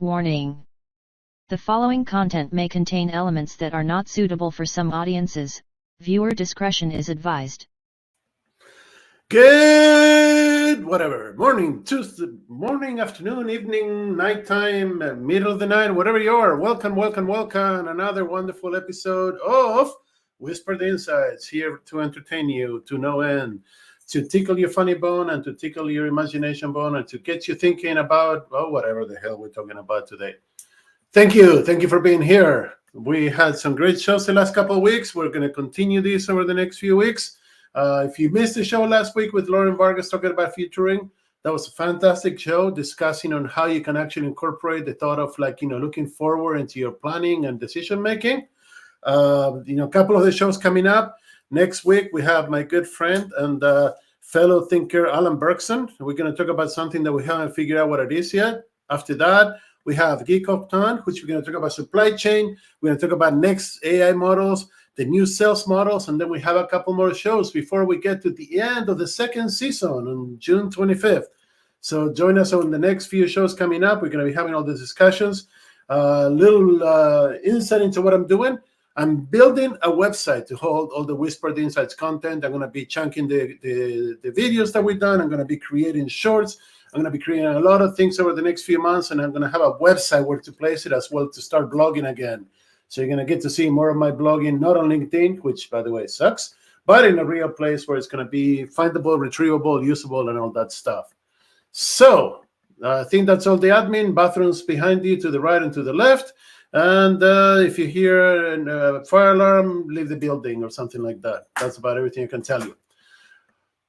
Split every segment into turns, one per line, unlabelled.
Warning. The following content may contain elements that are not suitable for some audiences. Viewer discretion is advised.
Good, whatever, morning, Tuesday, morning, afternoon, evening, nighttime, middle of the night, whatever you are. Welcome. Another wonderful episode of Whispered Insights, here to entertain you to no end, to tickle your funny bone and to tickle your imagination bone and to get you thinking about, whatever the hell we're talking about today. Thank you for being here. We had some great shows the last couple of weeks. We're going to continue this over the next few weeks. If you missed the show last week with Lauren Vargas talking about futuring, that was a fantastic show discussing on how you can actually incorporate the thought of looking forward into your planning and decision making. A couple of the shows coming up. Next week, we have my good friend and fellow thinker, Alan Bergson. We're going to talk about something that we haven't figured out what it is yet. After that, we have Geek of Ton, which we're going to talk about supply chain. We're going to talk about next AI models, the new sales models, and then we have a couple more shows before we get to the end of the second season on June 25th. So join us on the next few shows coming up. We're going to be having all these discussions. Little insight into what I'm doing. I'm building a website to hold all the Whispered Insights content. I'm going to be chunking the videos that we've done. I'm going to be creating shorts. I'm going to be creating a lot of things over the next few months, and I'm going to have a website where to place it as well to start blogging again. So you're going to get to see more of my blogging, not on LinkedIn, which, by the way, sucks, but in a real place where it's going to be findable, retrievable, usable, and all that stuff. So I think that's all the admin. Bathrooms behind you to the right and to the left. And if you hear a fire alarm, leave the building or something like that. That's about everything I can tell you.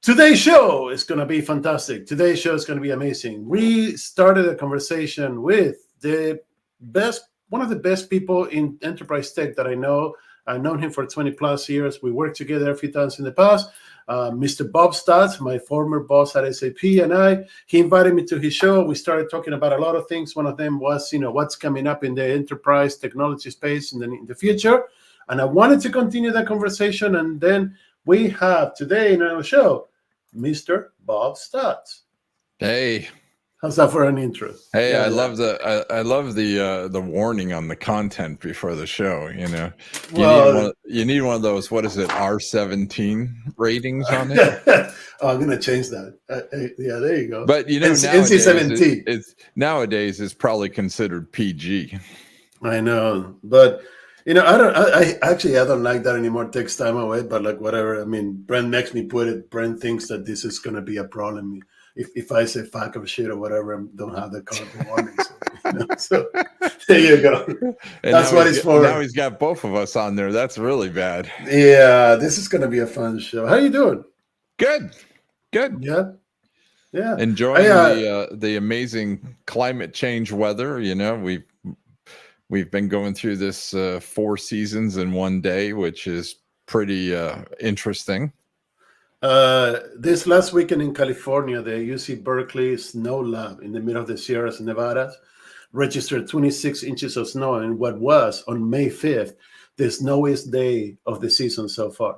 Today's show is going to be fantastic. Today's show is going to be amazing. We started a conversation with one of the best people in enterprise tech that I know. I've known him for 20 plus years. We worked together a few times in the past. Mr. Bob Stutz, my former boss at SAP, he invited me to his show. We started talking about a lot of things. One of them was, what's coming up in the enterprise technology space in the future. And I wanted to continue that conversation. And then we have today in our show, Mr. Bob Stutz.
Hey.
How's that for an intro?
Hey, I love the warning on the content before the show. You need one of those. What is it? R17 ratings on it.
I'm gonna change that. Yeah, there you go.
But NC-17. Nowadays it's probably considered PG.
I know, but I don't like that anymore. It takes time away, but whatever. I mean, Brent makes me put it. Brent thinks that this is gonna be a problem. If I say fuck of shit or whatever, I don't have the color warning. So there you go.
And that's what it's for. Now he's got both of us on there. That's really bad.
Yeah, this is going to be a fun show. How you doing?
Good.
Yeah.
Enjoying the amazing climate change weather. We've been going through this 4 seasons in one day, which is pretty interesting.
This last weekend in California, the UC Berkeley Snow Lab in the middle of the Sierras Nevadas registered 26 inches of snow in what was, on May 5th, the snowiest day of the season so far.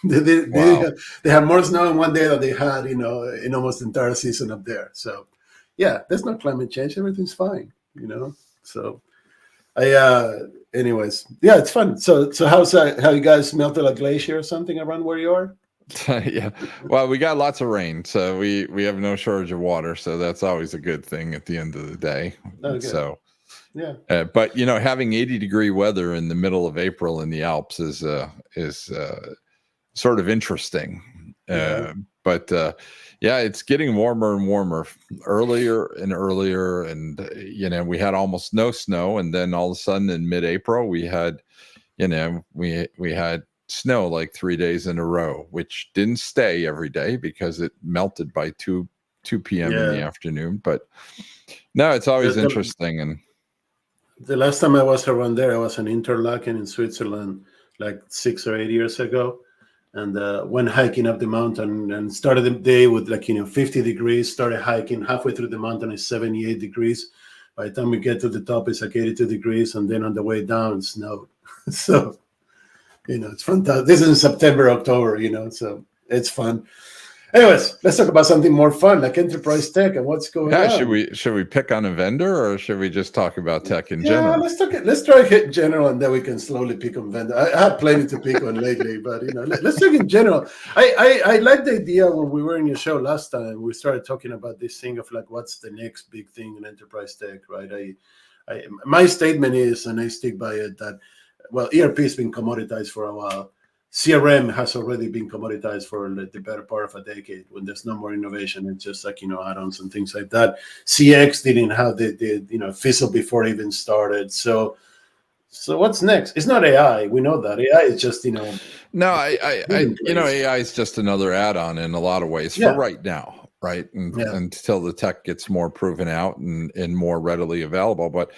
They had more snow in one day than they had, in almost the entire season up there. So, yeah, there's no climate change. Everything's fine, So, anyways, yeah, it's fun. So how's that? How you guys melted a glacier or something around where you are?
Yeah, well, we got lots of rain, so we have no shortage of water, so that's always a good thing at the end of the day.
Okay.
So
yeah,
but having 80-degree weather in the middle of April in the Alps is sort of interesting. But it's getting warmer and warmer, earlier and earlier, and we had almost no snow, and then all of a sudden in mid-April we had we had snow like 3 days in a row, which didn't stay every day because it melted by 2 p.m. in the afternoon. But no, it's always interesting. And
the last time I was around there, I was in Interlaken in Switzerland like 6 or 8 years ago, and went hiking up the mountain and started the day with 50 degrees, started hiking. Halfway through the mountain is 78 degrees. By the time we get to the top, it's 82 degrees, and then on the way down, it snowed. So it's fantastic. This is in September, October, so it's fun. Anyways, let's talk about something more fun, like enterprise tech and what's going on.
Should we pick on a vendor, or should we just talk about tech in
Yeah,
general?
let's try hit general, and then we can slowly pick on vendor. I have plenty to pick on lately, but let's talk in general. I like the idea when we were in your show last time. We started talking about this thing of like, what's the next big thing in enterprise tech, right? My statement is, and I stick by it, that well, ERP has been commoditized for a while. CRM has already been commoditized for the better part of a decade. When there's no more innovation, it's just like add-ons and things like that. CX didn't have the fizzle before it even started. So what's next? It's not AI. We know that AI is just
No, AI is just another add-on in a lot of ways for right now, right? Until the tech gets more proven out and more readily available. But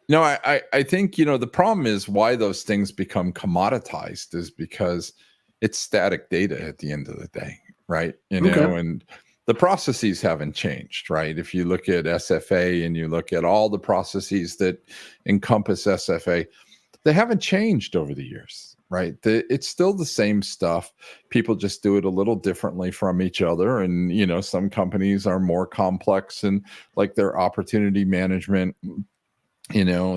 I think the problem is why those things become commoditized is because it's static data at the end of the day, right? And the processes haven't changed, right? If you look at SFA and you look at all the processes that encompass SFA, they haven't changed over the years, right? It's still the same stuff. People just do it a little differently from each other. And, some companies are more complex in like their opportunity management.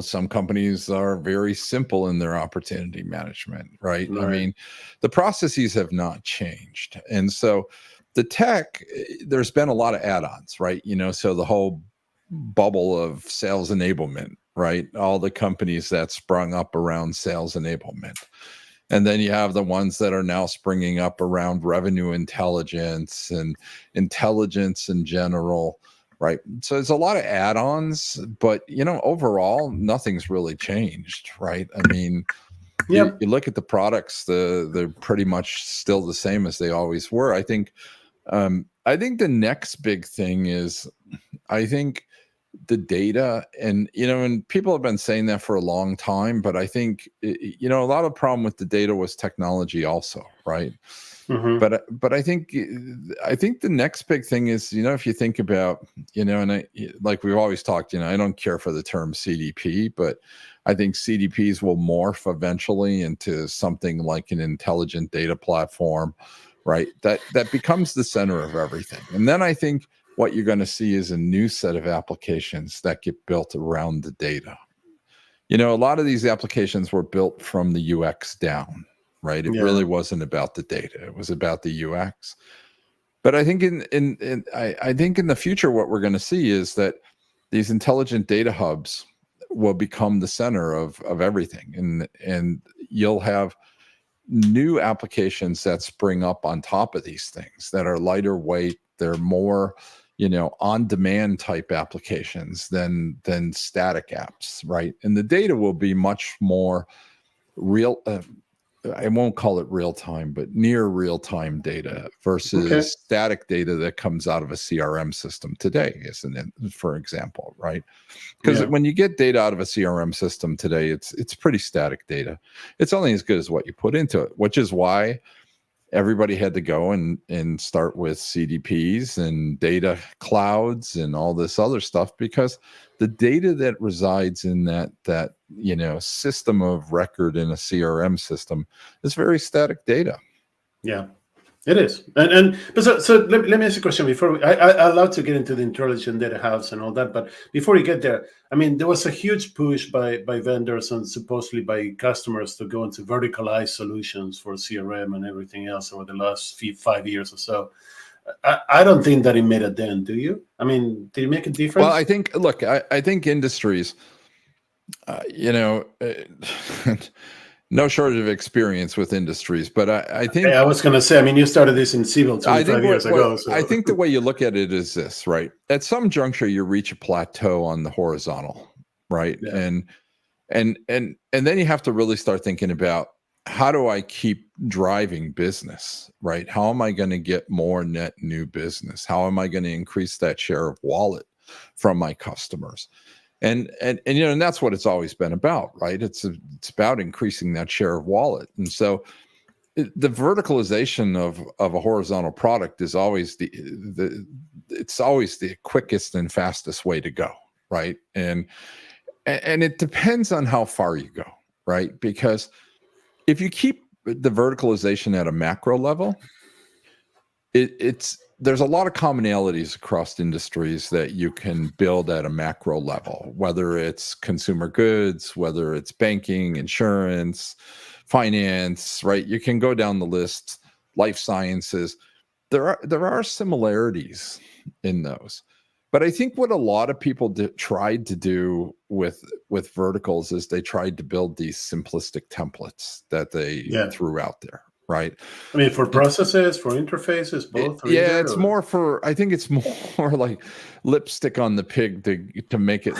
Some companies are very simple in their opportunity management, right? I mean, the processes have not changed. And so the tech, there's been a lot of add-ons, right? So the whole bubble of sales enablement, right? All the companies that sprung up around sales enablement. And then you have the ones that are now springing up around revenue intelligence and intelligence in general. Right. So there's a lot of add-ons, but, overall, nothing's really changed. Right. I mean, you look at the products, they're pretty much still the same as they always were. I think the next big thing is, I think the data and people have been saying that for a long time, but I think, a lot of the problem with the data was technology also. Right. Mm-hmm. But I think the next big thing is, if you think about, and like we've always talked, I don't care for the term CDP, but I think CDPs will morph eventually into something like an intelligent data platform, right? That becomes the center of everything. And then I think what you're going to see is a new set of applications that get built around the data. A lot of these applications were built from the UX down. Right. It really wasn't about the data. It was about the UX. But I think I think in the future, what we're going to see is that these intelligent data hubs will become the center of everything. And you'll have new applications that spring up on top of these things that are lighter weight. They're more, on-demand type applications than static apps. Right. And the data will be much more real. I won't call it real time, but near real time data versus static data that comes out of a CRM system today, isn't it? For example, right? Because when you get data out of a CRM system today, it's pretty static data. It's only as good as what you put into it, which is why everybody had to go and start with CDPs and data clouds and all this other stuff, because the data that resides in that system of record in a CRM system is very static data. Yeah,
it is. But so let me ask you a question before I love to get into the intelligent data house and all that, but before you get there, I mean, there was a huge push by vendors and supposedly by customers to go into verticalized solutions for CRM and everything else over the last 5 years or so. I don't think that it made a dent. Do you? I mean, did it make a difference?
Well, I think industries, no shortage of experience with industries, but I think
I was going to say, I mean, you started this in civil 25 years ago. So.
I think the way you look at it is this, right? At some juncture, you reach a plateau on the horizontal, right? Yeah. And then you have to really start thinking about, how do I keep driving business, right? How am I going to get more net new business? How am I going to increase that share of wallet from my customers? And that's what it's always been about, right? It's about increasing that share of wallet. And so the verticalization of a horizontal product is always it's always the quickest and fastest way to go, right? And it depends on how far you go, right? Because if you keep the verticalization at a macro level, there's a lot of commonalities across industries that you can build at a macro level, whether it's consumer goods, whether it's banking, insurance, finance, right? You can go down the list, life sciences. There are similarities in those. But I think what a lot of people tried to do with verticals is they tried to build these simplistic templates that they threw out there. Right.
I mean, for processes, for interfaces, both.
I think it's more like lipstick on the pig to make it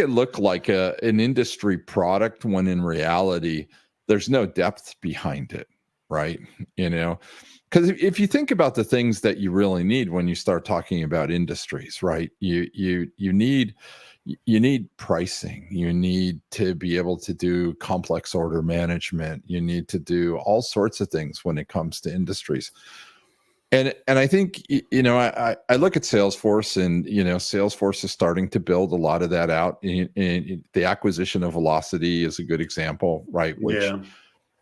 look like an industry product, when in reality there's no depth behind it. Right. Because if you think about the things that you really need when you start talking about industries, right, you need pricing, you need to be able to do complex order management, you need to do all sorts of things when it comes to industries. And I think, I look at Salesforce, and, Salesforce is starting to build a lot of that out. In the acquisition of Velocity is a good example, right? Which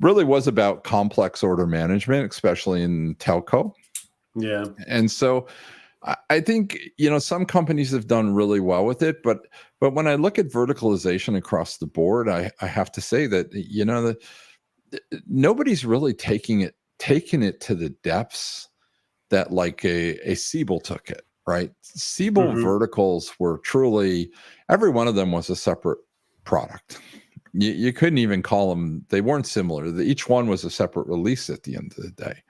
really was about complex order management, especially in telco.
Yeah.
And so I think, some companies have done really well with it, but when I look at verticalization across the board, I have to say that, nobody's really taken it to the depths that like a Siebel took it, right? Siebel verticals were truly, every one of them was a separate product. You couldn't even call them, they weren't similar. Each one was a separate release at the end of the day.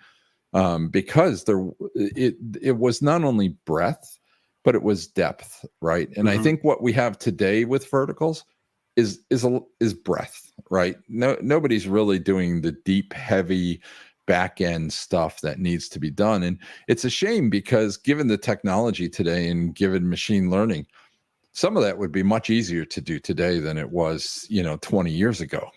Because it was not only breadth, but it was depth, right? And I think what we have today with verticals is breadth, right? Nobody's really doing the deep, heavy back end stuff that needs to be done, and it's a shame, because given the technology today and given machine learning, some of that would be much easier to do today than it was, 20 years ago.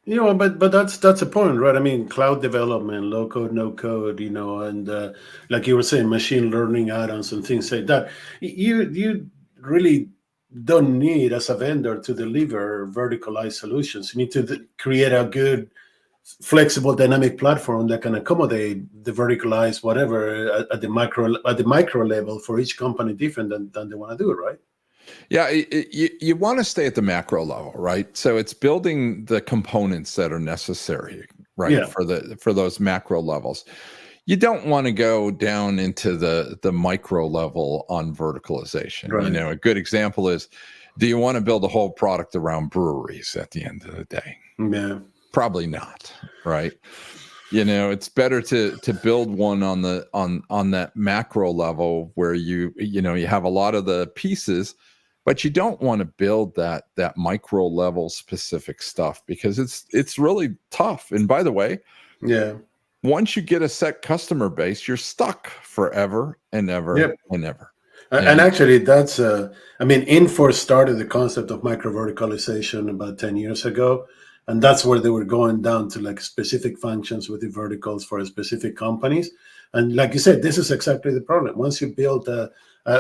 But that's a point, right? I mean, cloud development, low code, no code, and like you were saying, machine learning add-ons and things like that. You really don't need, as a vendor, to deliver verticalized solutions. You need to create a good, flexible, dynamic platform that can accommodate the verticalized whatever at the micro level for each company, different than they want to do, right?
Yeah, you want to stay at the macro level, right? So it's building the components that are necessary, right, for those macro levels. You don't want to go down into the micro level on verticalization.
Right.
A good example is, do you want to build a whole product around breweries at the end of the day?
Yeah.
Probably not, right? It's better to build one on that macro level where you have a lot of the pieces, but you don't want to build that micro level specific stuff, because it's really tough. And by the way, once you get a set customer base, you're stuck forever and ever and ever.
And actually, that's Infor started the concept of micro verticalization about 10 years ago. And that's where they were going down to like specific functions with the verticals for specific companies. And like you said, this is exactly the problem. Once you build a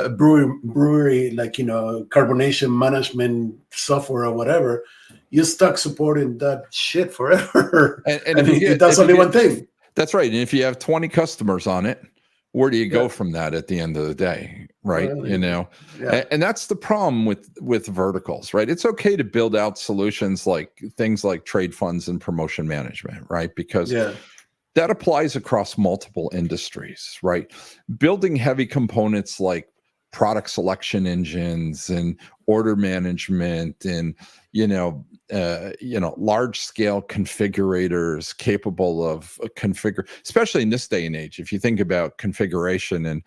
brewery, like, carbonation management software or whatever, you're stuck supporting that shit forever. And that's only one thing.
That's right. And if you have 20 customers on it, where do you go from that at the end of the day, right? And that's the problem with verticals, right? It's okay to build out solutions like things like trade funds and promotion management, right? Because that applies across multiple industries, right? Building heavy components like product selection engines and order management and large scale configurators capable of configure, especially in this day and age. If you think about configuration and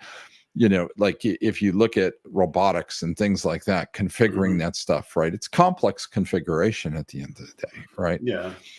like if you look at robotics and things like that, configuring that stuff, right? It's complex configuration at the end of the day, right?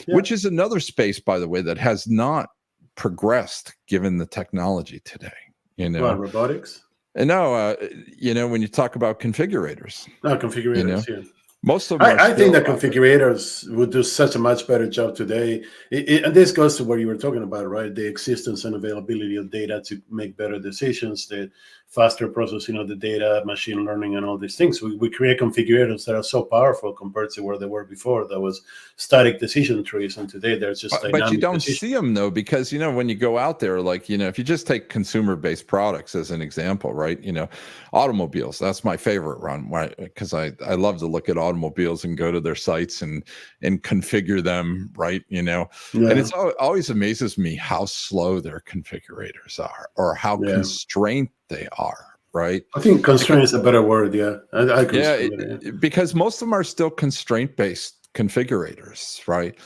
Which is another space, by the way, that has not progressed given the technology today.
Robotics?
And no, when you talk about configurators.
Configurators,
Most of them
I think that configurators would do such a much better job today. And this goes to what you were talking about, right? The existence and availability of data to make better decisions, the faster processing of the data, machine learning, and all these things. We create configurators that are so powerful compared to where they were before. That was static decision trees, and today there's just dynamic.
But you don't
decision.
see them though, because when you go out there, like if you just take consumer-based products as an example, right? Automobiles. That's my favorite one, right? Because I love to look at automobiles and go to their sites and configure them, right? And it's always amazes me how slow their configurators are, or how constrained they are, right?
I think constraint is a better word.
Because most of them are still constraint-based configurators, right?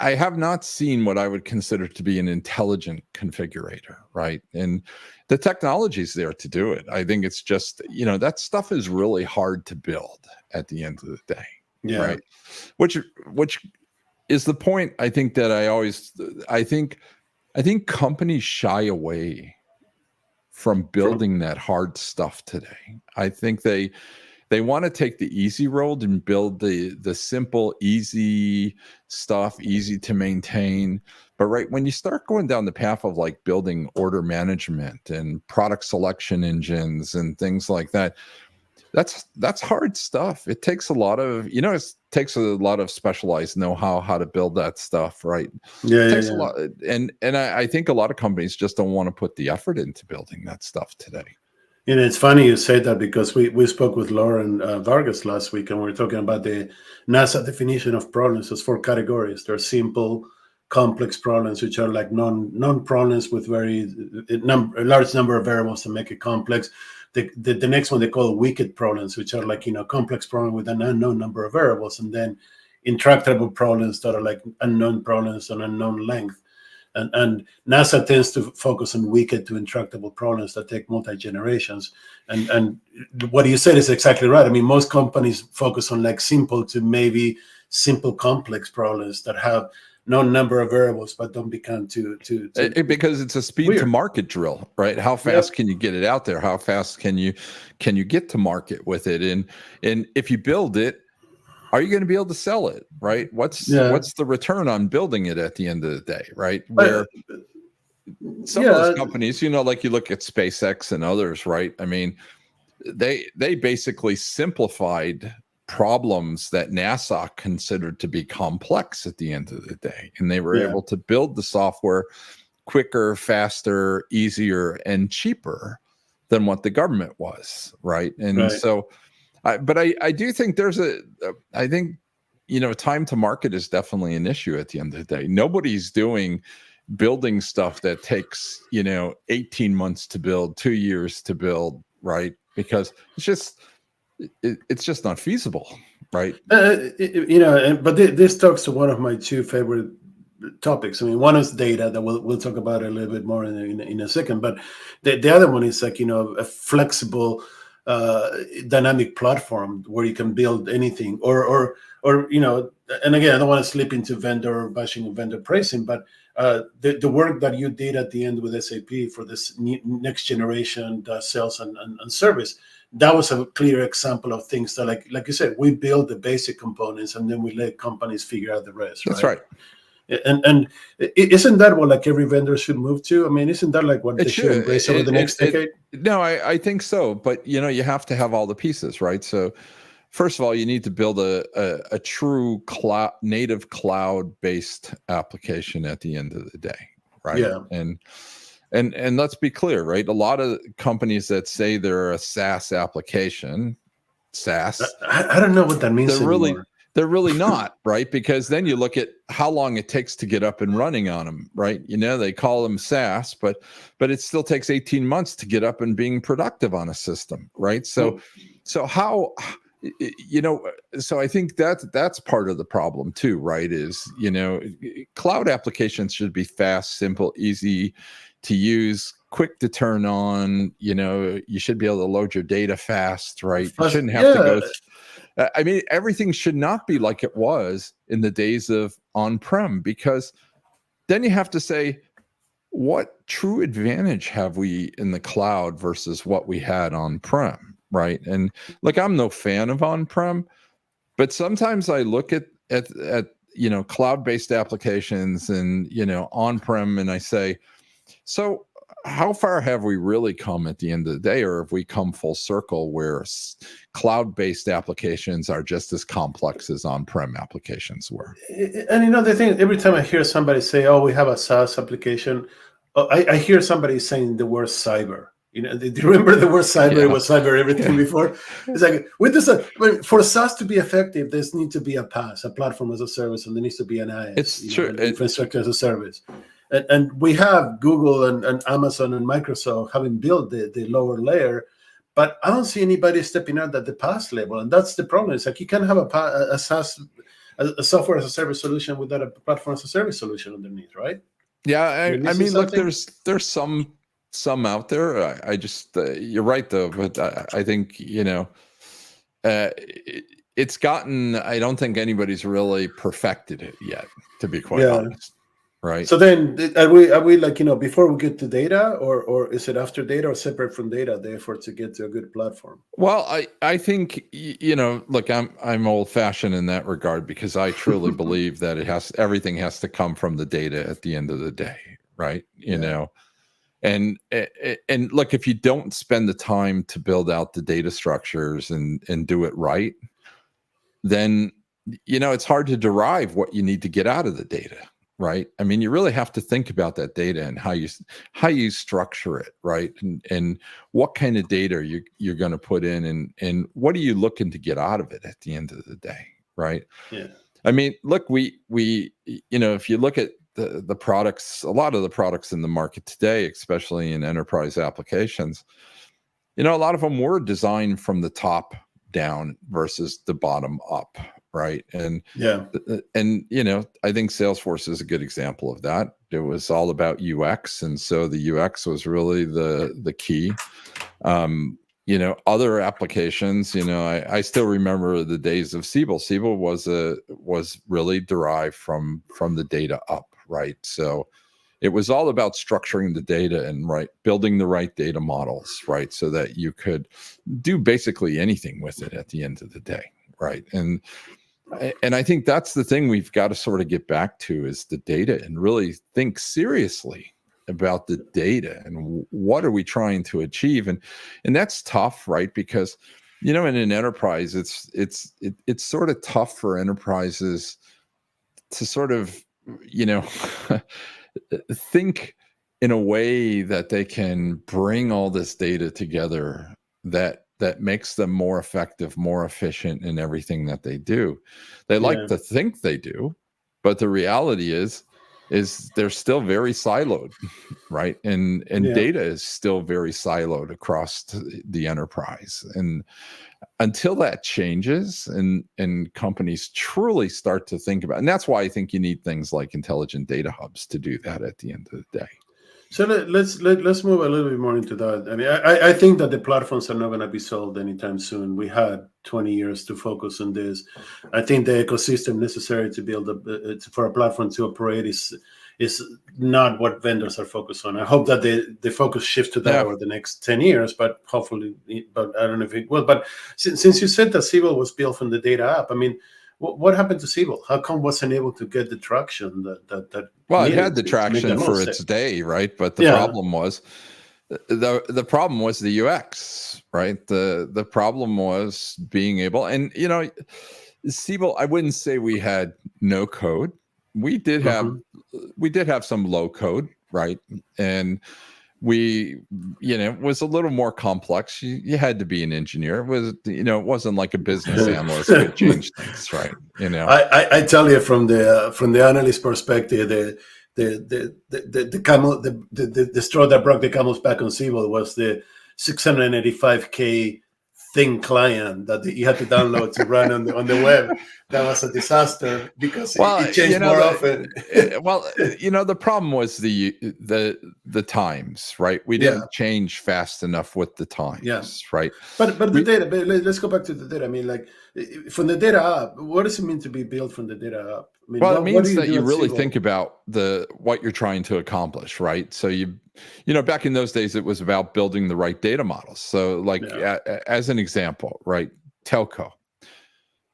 I have not seen what I would consider to be an intelligent configurator, right? And the technology is there to do it. I think it's just, that stuff is really hard to build at the end of the day, right? Which is the point. I think that I think companies shy away from building that hard stuff today. I think they want to take the easy road and build the simple, easy stuff, easy to maintain. But when you start going down the path of like building order management and product selection engines and things like that, that's hard stuff. It takes a lot of, specialized know-how to build that stuff, right? It takes a lot, and I think a lot of companies just don't want to put the effort into building that stuff today.
It's funny you say that, because we spoke with Lauren Vargas last week, and we were talking about the NASA definition of problems as 4 categories. There are simple, complex problems, which are like non-problems with a large number of variables to make it complex. The next one they call wicked problems, which are like complex problem with an unknown number of variables, and then intractable problems that are like unknown problems on unknown length. And NASA tends to focus on wicked to intractable problems that take multi-generations. And what you said is exactly right. I mean, most companies focus on like simple to maybe simple complex problems that have no number of variables, but don't become too
because it's a speed to market drill, right? How fast can you get it out there? How fast can you get to market with it? And if you build it, are you going to be able to sell it, right? What's the return on building it at the end of the day, right? Where some of those companies, like you look at SpaceX and others, right? I mean, they basically simplified problems that NASA considered to be complex at the end of the day. And they were able to build the software quicker, faster, easier, and cheaper than what the government was, right? And so, but I do think I think, time to market is definitely an issue at the end of the day. Nobody's building stuff that takes, 18 months to build, 2 years to build, right? Because it's just not feasible, right?
But this talks to one of my 2 favorite topics. I mean, one is data that we'll talk about a little bit more in a second, but the other one is like a flexible dynamic platform where you can build anything, or and again, I don't want to slip into vendor bashing and vendor praising, but the work that you did at the end with SAP for this next generation sales and service, that was a clear example of things that, like you said, we build the basic components and then we let companies figure out the rest.
That's right.
And isn't that what like every vendor should move to? I mean, isn't that like what they should embrace over the next decade?
No, I think so. But you have to have all the pieces, right? So first of all, you need to build a true native cloud-based application at the end of the day, right? Yeah. And let's be clear, right? A lot of companies that say they're a SaaS application,
I don't know what that means anymore.
They're really not, right? Because then you look at how long it takes to get up and running on them, right? they call them SaaS, but it still takes 18 months to get up and being productive on a system, right? So how, so I think that's part of the problem too, right? Is, cloud applications should be fast, simple, easy to use, quick to turn on. You should be able to load your data fast, right? You shouldn't have to go. I mean, everything should not be like it was in the days of on-prem, because then you have to say, what true advantage have we in the cloud versus what we had on-prem, right? And look, I'm no fan of on-prem, but sometimes I look at cloud-based applications and on-prem, and I say, so how far have we really come at the end of the day, or have we come full circle where cloud-based applications are just as complex as on-prem applications were?
And the thing, every time I hear somebody say, "Oh, we have a SaaS application," I hear somebody saying the word cyber. Do you remember the word cyber?
Yeah.
It was cyber everything before. It's like for SaaS to be effective, there's need to be a PaaS, a platform as a service, and there needs to be an IaaS,
It's true.
An infrastructure as a service. And we have Google and Amazon and Microsoft having built the lower layer, but I don't see anybody stepping out at the PaaS level, and that's the problem. It's like you can't have a SaaS, a software as a service solution without a platform as a service solution underneath, right?
Yeah, I mean, look, there's some out there. I just you're right though, but I think it's gotten. I don't think anybody's really perfected it yet, to be quite honest. Right.
So then, are we like before we get to data, or is it after data, or separate from data, the effort to get to a good platform?
Well, I think look, I'm old fashioned in that regard, because I truly believe that everything has to come from the data at the end of the day, right? And look, if you don't spend the time to build out the data structures and do it right, then it's hard to derive what you need to get out of the data. Right. I mean, you really have to think about that data and how you structure it, right? And what kind of data you're going to put in, and what are you looking to get out of it at the end of the day, right?
Yeah.
I mean, look, we if you look at the products, a lot of the products in the market today, especially in enterprise applications, a lot of them were designed from the top down versus the bottom up. Right. And I think Salesforce is a good example of that. It was all about UX. And so the UX was really the key. Other applications, I still remember the days of Siebel. Siebel was really derived from the data up. Right. So it was all about structuring the data and building the right data models, right? So that you could do basically anything with it at the end of the day. Right. And I think that's the thing we've got to sort of get back to, is the data, and really think seriously about the data and what are we trying to achieve. And that's tough, right? Because, in an enterprise, it's sort of tough for enterprises to sort of, think in a way that they can bring all this data together that makes them more effective, more efficient in everything that they do. They like to think they do, but the reality is they're still very siloed, right? And data is still very siloed across the enterprise. And until that changes and companies truly start to think about, and that's why I think you need things like intelligent data hubs to do that at the end of the day.
So let's move a little bit more into that. I mean, I think that the platforms are not going to be solved anytime soon. We had 20 years to focus on this. I think the ecosystem necessary to build for a platform to operate is not what vendors are focused on. I hope that the focus shifts to that over the next 10 years, but hopefully, but I don't know if it will. But since you said that Siebel was built from the data up, I mean, what happened to Siebel? How come wasn't able to get the traction that
well, it had the traction for its day, right? But the problem was the problem was the UX, right? The problem was being able, and Siebel, I wouldn't say we had no code. We did have some low code, right? And it was a little more complex. You had to be an engineer. It was, it wasn't like a business analyst could change things, right?
I tell you, from the analyst perspective, the straw that broke the camel's back on Siebel was the 685K thin client that you had to download to run on the web. That was a disaster because it changed more often.
The problem was the times, right? We didn't change fast enough with the times, right?
But the data. But let's go back to the data. I mean, like, from the data up, what does it mean to be built from the data up? I mean,
it means that you really think about what you're trying to accomplish, right? So back in those days, it was about building the right data models. So as an example, right, telco,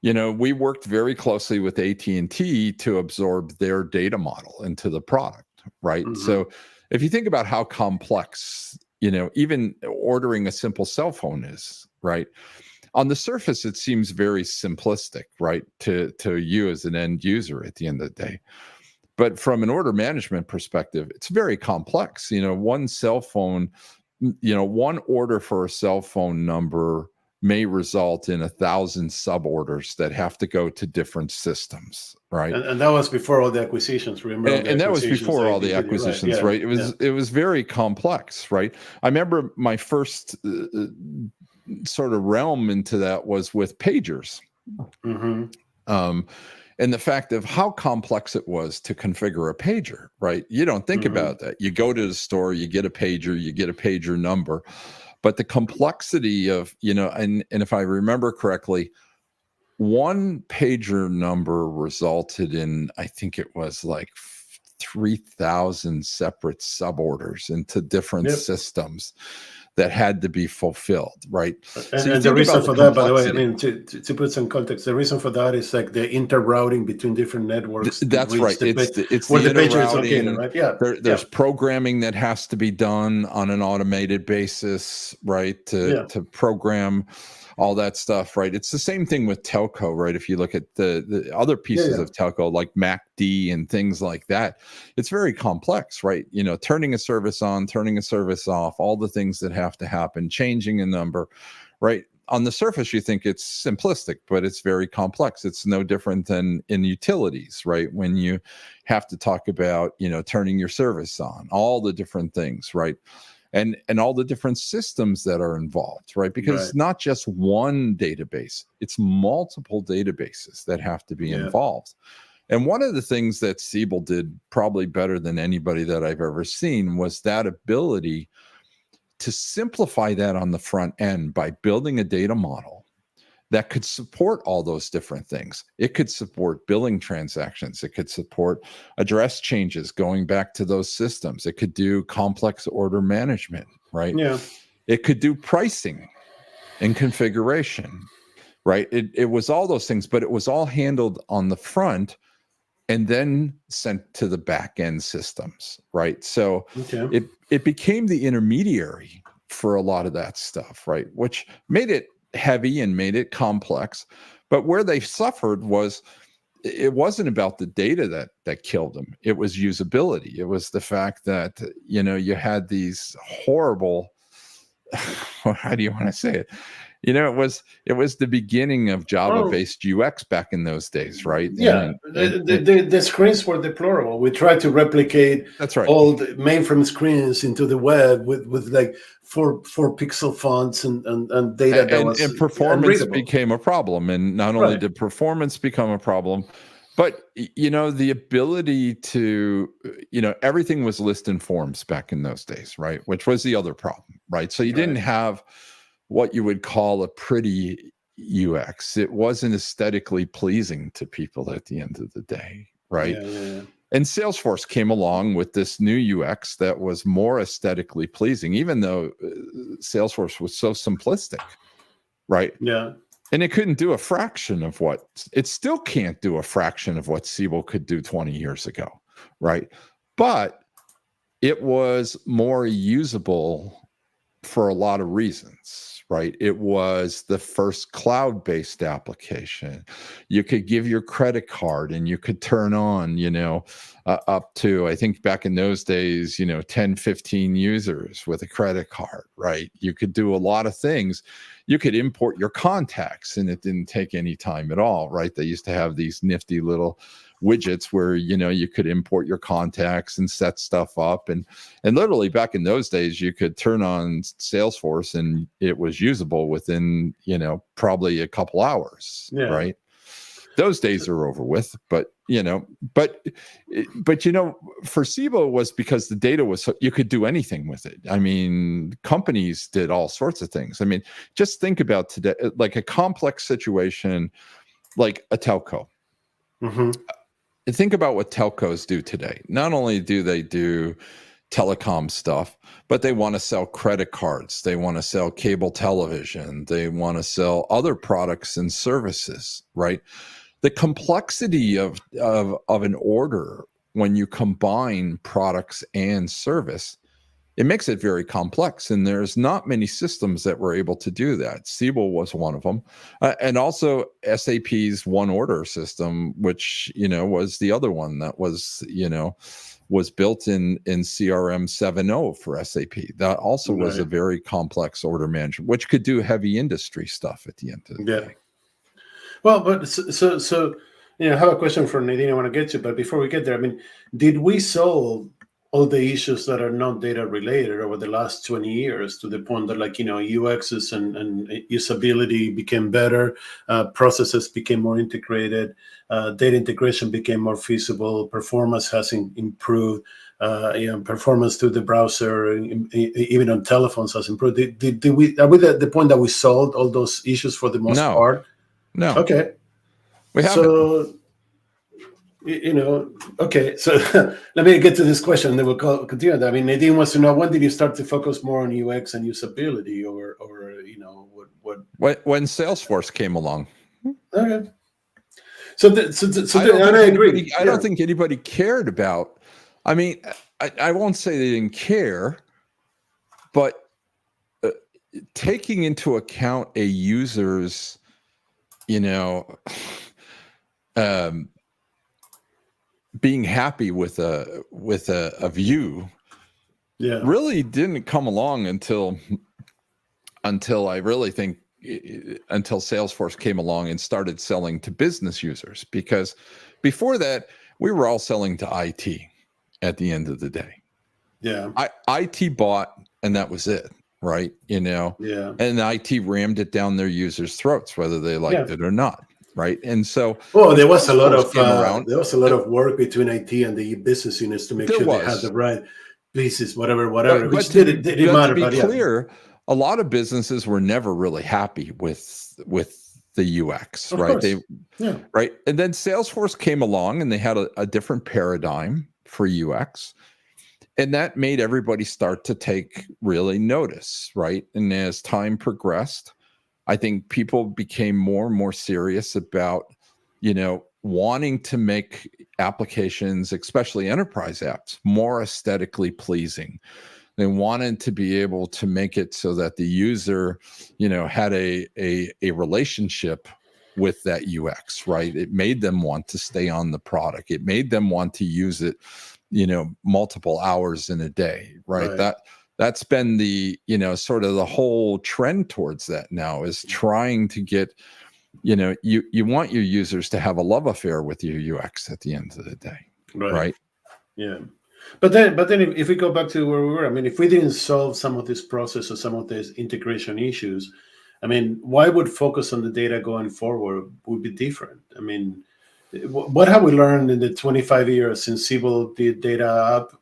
we worked very closely with AT&T to absorb their data model into the product, right? Mm-hmm. So if you think about how complex, even ordering a simple cell phone is, right? On the surface, it seems very simplistic, right? To you as an end user at the end of the day. But from an order management perspective, it's very complex. One cell phone, one order for a cell phone number may result in 1,000 suborders that have to go to different systems, right?
And that was before all the acquisitions. Remember?
And that was before all the acquisitions, right? It was very complex, right? I remember my first sort of realm into that was with pagers. Mm-hmm. And the fact of how complex it was to configure a pager, right? You don't think about that. You go to the store, you get a pager number, but the complexity of, and if I remember correctly, one pager number resulted in, I think it was like 3,000 separate suborders into different systems that had to be fulfilled, right?
And the reason for that, by the way, I mean, to put some context, the reason for that is like the inter-routing between different networks.
That's right. It's
where
the
pager is located, right? Yeah.
There's programming that has to be done on an automated basis, right? To program all that stuff, right? It's the same thing with telco, right? If you look at the other pieces of telco, like MACD and things like that, it's very complex, right? Turning a service on, turning a service off, all the things that have to happen, changing a number, right? On the surface, you think it's simplistic, but it's very complex. It's no different than in utilities, right? When you have to talk about, turning your service on, all the different things, right? And all the different systems that are involved, right? Because it's not just one database, it's multiple databases that have to be involved. And one of the things that Siebel did probably better than anybody that I've ever seen was that ability to simplify that on the front end by building a data model that could support all those different things. It could support billing transactions. It could support address changes going back to those systems. It could do complex order management, right? Yeah. It could do pricing and configuration, right? It was all those things, but it was all handled on the front and then sent to the back end systems, right? So it became the intermediary for a lot of that stuff, right? Which made it heavy and made it complex. But where they suffered was, it wasn't about the data that killed them. It was usability. It was the fact that, you had these horrible, how do you want to say it? It was the beginning of Java-based UX back in those days, right?
Yeah, the screens were deplorable. We tried to replicate all the mainframe screens into the web with like four pixel fonts and data that was
and performance became a problem. And not only did performance become a problem, but the ability to everything was list and forms back in those days, right? Which was the other problem, right? So you didn't have what you would call a pretty UX. It wasn't aesthetically pleasing to people at the end of the day, right? And Salesforce came along with this new UX that was more aesthetically pleasing, even though Salesforce was so simplistic, right?
Yeah.
And it couldn't do a fraction of it still can't do a fraction of what Siebel could do 20 years ago, right? But it was more usable for a lot of reasons, right? It was the first cloud-based application. You could give your credit card and you could turn on, up to, I think back in those days, 10, 15 users with a credit card, right? You could do a lot of things. You could import your contacts and it didn't take any time at all, right? They used to have these nifty little widgets where you could import your contacts and set stuff up, and literally back in those days you could turn on Salesforce and it was usable within probably a couple hours, right? Those days are over with, but for Siebel it was because the data was you could do anything with it. I mean, companies did all sorts of things. I mean, just think about today, like a complex situation like a telco. Think about what telcos do today. Not only do they do telecom stuff, but they want to sell credit cards. They want to sell cable television. They want to sell other products and services, right? The complexity of an order when you combine products and service, it makes it very complex. And there's not many systems that were able to do that. Siebel was one of them. And also SAP's one order system, which, was the other one that was, was built in CRM 7.0 for SAP. That also was a very complex order management, which could do heavy industry stuff at the end of the day.
Well, but so I have a question for Nadine I want to get to, but before we get there, I mean, did we solve all the issues that are not data related over the last 20 years to the point that UXs and usability became better, processes became more integrated, data integration became more feasible, performance has improved, performance through the browser, even on telephones has improved. Are we at the point that we solved all those issues for the most part?
No.
Okay.
We haven't.
So, okay. So let me get to this question, and then we'll continue that. I mean, Nadine wants to know, when did you start to focus more on UX and usability, or what?
When Salesforce came along.
Okay. So I agree.
I don't think anybody cared about. I mean, I won't say they didn't care, but taking into account a user's, being happy with a view, really didn't come along until I really think until Salesforce came along and started selling to business users. Because before that, we were all selling to IT at the end of the day.
Yeah.
IT bought, and that was it, right? And IT rammed it down their users' throats, whether they liked it or not. Right. And so,
there was a lot of work between IT and the business units to make sure they had the right pieces, whatever, which didn't matter.
To be clear, a lot of businesses were never really happy with the UX, right? Right. And then Salesforce came along and they had a different paradigm for UX. And that made everybody start to take really notice, right? And as time progressed, I think people became more and more serious about, wanting to make applications, especially enterprise apps, more aesthetically pleasing. They wanted to be able to make it so that the user, had a relationship with that UX, right? It made them want to stay on the product. It made them want to use it, multiple hours in a day, right? That's been the, sort of the whole trend towards that now, is trying to get, you want your users to have a love affair with your UX at the end of the day. Right.
Yeah. But then if we go back to where we were, I mean, if we didn't solve some of this process or some of these integration issues, I mean, why would focus on the data going forward would be different? I mean, what have we learned in the 25 years since Siebel did data up,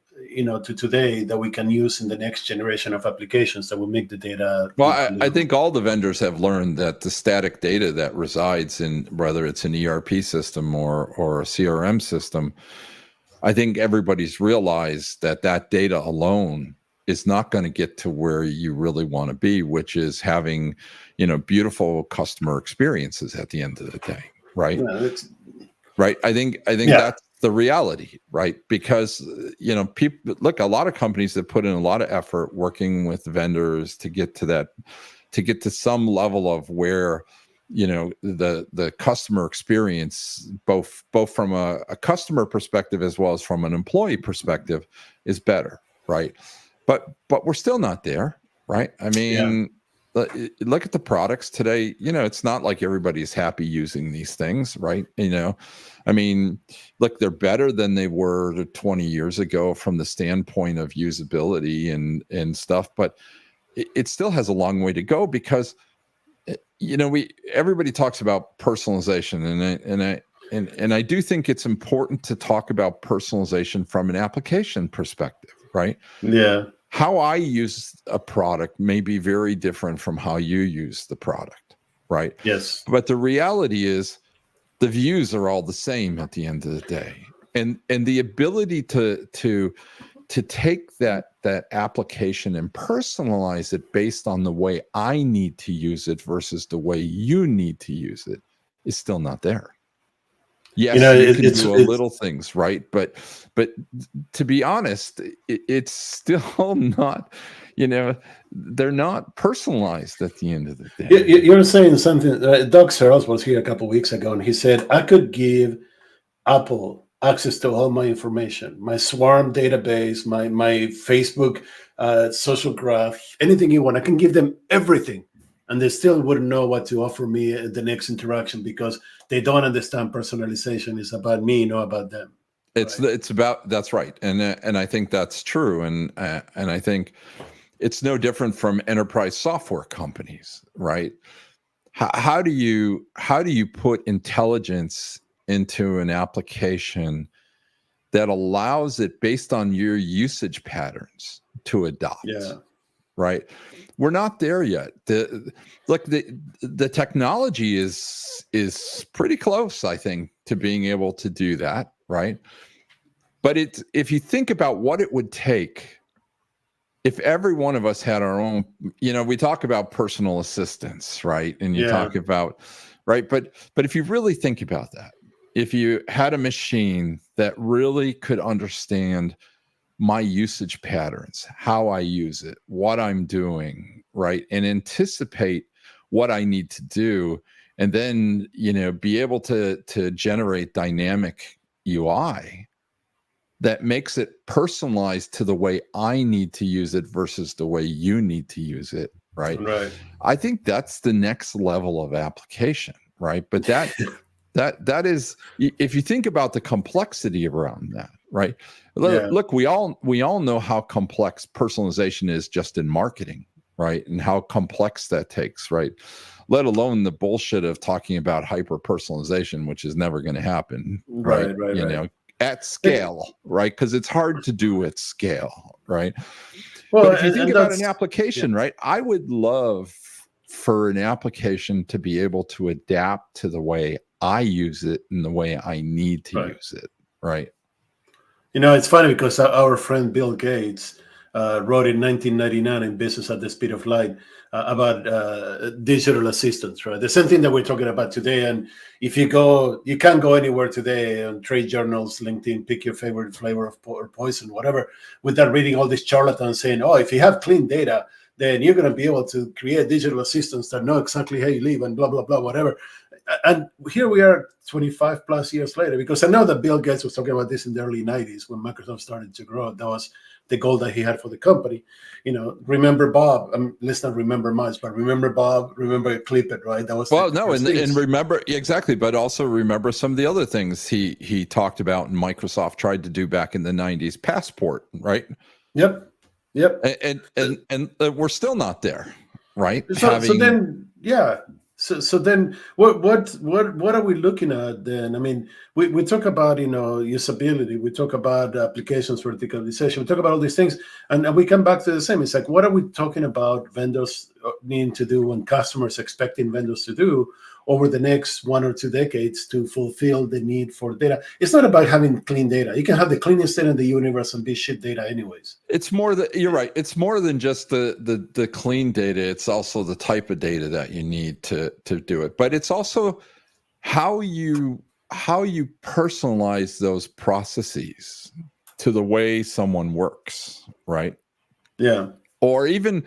to today, that we can use in the next generation of applications that will make the data?
Well, I think all the vendors have learned that the static data that resides in, whether it's an ERP system or a CRM system, I think everybody's realized that data alone is not going to get to where you really want to be, which is having, beautiful customer experiences at the end of the day, right? Right. I think that's the reality, right? Because, people look, a lot of companies that put in a lot of effort working with vendors to get to some level of where, the customer experience, both from a customer perspective as well as from an employee perspective, is better, right? But we're still not there, right? I mean, look at the products today. It's not like everybody's happy using these things, right? I mean, look, they're better than they were 20 years ago from the standpoint of usability and stuff, but it still has a long way to go, because everybody talks about personalization, and I do think it's important to talk about personalization from an application perspective, right?
Yeah.
How I use a product may be very different from how you use the product, right?
Yes.
But the reality is the views are all the same at the end of the day. And the ability to take that application and personalize it based on the way I need to use it versus the way you need to use it is still not there. Yes,
You know,
you can do a
it's
little things, right? But to be honest, it's still not, they're not personalized at the end of the day.
you're saying something. Doug Searles was here a couple of weeks ago, and he said I could give Apple access to all my information, my Swarm database, my Facebook social graph, anything you want. I can give them everything, and they still wouldn't know what to offer me at the next interaction because they don't understand personalization is about me, not about them.
It's about, that's right, and I think that's true, and I think it's no different from enterprise software companies, right? How do you put intelligence into an application that allows it based on your usage patterns to adopt?
Yeah.
Right. We're not there yet. The technology is pretty close, I think, to being able to do that. Right. But if you think about what it would take if every one of us had our own, we talk about personal assistants, right? And you talk about, right. But if you really think about that, if you had a machine that really could understand my usage patterns, how I use it, what I'm doing, right, and anticipate what I need to do, and then be able to generate dynamic UI that makes it personalized to the way I need to use it versus the way you need to use it, right?
Right.
I think that's the next level of application, right? But that is, if you think about the complexity around that, right? Look, we all know how complex personalization is just in marketing, right? And how complex that takes, right? Let alone the bullshit of talking about hyper personalization, which is never going to happen, right?
Right.
At scale, right? Because it's hard to do at scale, right?
Well,
but if you think about an application, right? I would love for an application to be able to adapt to the way I use it and the way I need to use it, right?
It's funny because our friend Bill Gates wrote in 1999 in Business at the Speed of Light about digital assistants, right? The same thing that we're talking about today. And if you can't go anywhere today on trade journals, LinkedIn, pick your favorite flavor of or poison, whatever, without reading all these charlatans saying, oh, if you have clean data, then you're going to be able to create digital assistants that know exactly how you live and blah, blah, blah, whatever. And here we are 25 plus years later, because I know that Bill Gates was talking about this in the early 90s when Microsoft started to grow. That was the goal that he had for the company. Remember Bob, let's not remember much, but remember Bob, remember Clip It, right? That was
and remember, exactly, but also remember some of the other things he talked about and Microsoft tried to do back in the 90s. Passport, right?
Yep.
And we're still not there, right?
So then what are we looking at then? I mean, we talk about usability, we talk about applications verticalization, we talk about all these things, and we come back to the same. It's like, what are we talking about vendors needing to do and customers expecting vendors to do over the next 1 or 2 decades to fulfill the need for data? It's not about having clean data. You can have the cleanest data in the universe and be shit data anyways.
It's more that you're right. It's more than just the clean data. It's also the type of data that you need to do it. But it's also how you personalize those processes to the way someone works, right?
Yeah.
Or even,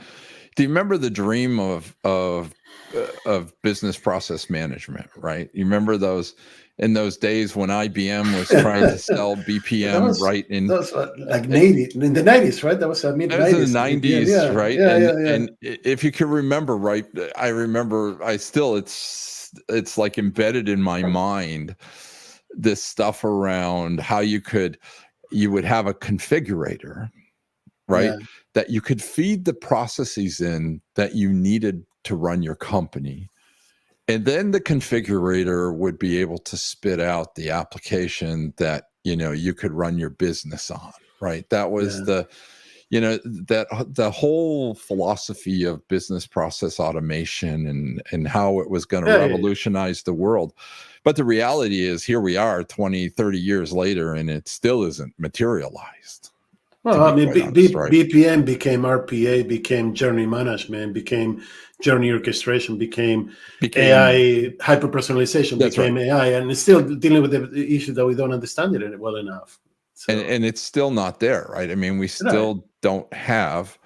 do you remember the dream of business process management, right? You remember in those days when IBM was trying to sell BPM, right?
That was like in the 90s, right? That was mid 90s.
That was in the 90s, right? And if you can remember, right? I remember. It's like embedded in my mind. This stuff around how you would have a configurator, right? Yeah. That you could feed the processes in that you needed to run your company. And then the configurator would be able to spit out the application that, you could run your business on, right? That was the whole philosophy of business process automation and how it was going to revolutionize the world. But the reality is, here we are 20, 30 years later, and it still isn't materialized.
Well, I mean, BPM became RPA, became journey management, became journey orchestration became
Became
AI, hyper-personalization
That's
became
right.
AI, and it's still dealing with the issue that we don't understand it well enough. So,
and it's still not there, right? I mean, we
right.
still don't have